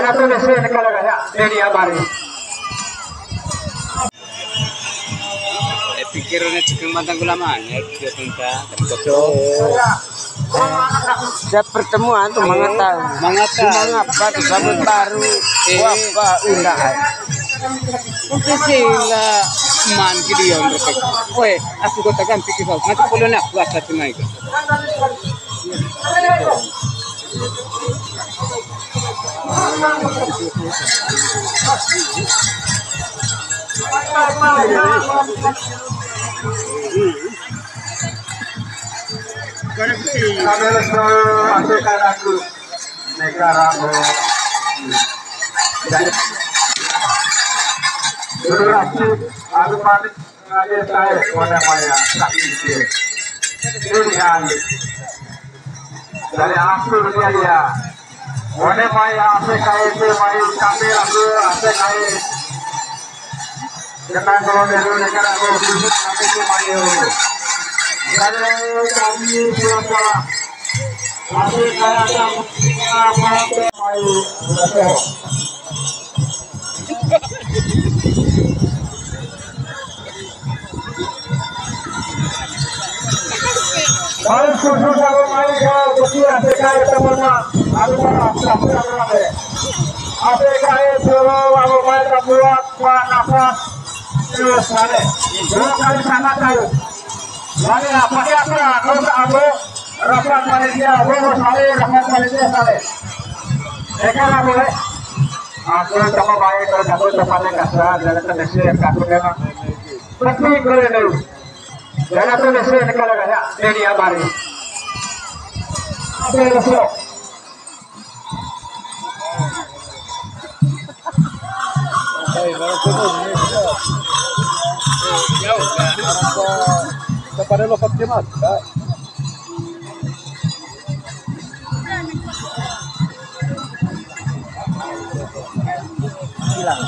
Jangan tulis kalau ya ini abari. Pikirnya cikin matang gulaman ya dia tentang terkocok. Ada pertemuan tuh mengetahui mengapa tuh sahabat baru wah undangan Mungkin sih lah man gitu ya mereka. Weh, aku katakan pikir kau nanti kalau nak buat satu naik. Masukkan aku negaramu. Durasi aku panik ngajar saya pada maya tak ini. Ini dari aku dia. Wane maya apa kaya itu maya kami aku apa kaya. Jangan kalau dari negara aku busuk kami itu maya. Dari kami siapa? Apa kaya apa maya. Kalau susu kalau main kalau bersih APK teman-teman, aku apa APK itu aku main terbuat nafas terus sana, dua kali sana tahu. Lalu apa dia kalau aku rapat Malaysia, aku sale rapat Malaysia sale. Sekarang boleh. Aku sama baik kalau satu tempatnya kasar dan terdesak aku memang. Tapi kalau ini. Jangan tulis kalau ya ini abari. Terus. Kepada lokal jemat. Hilang.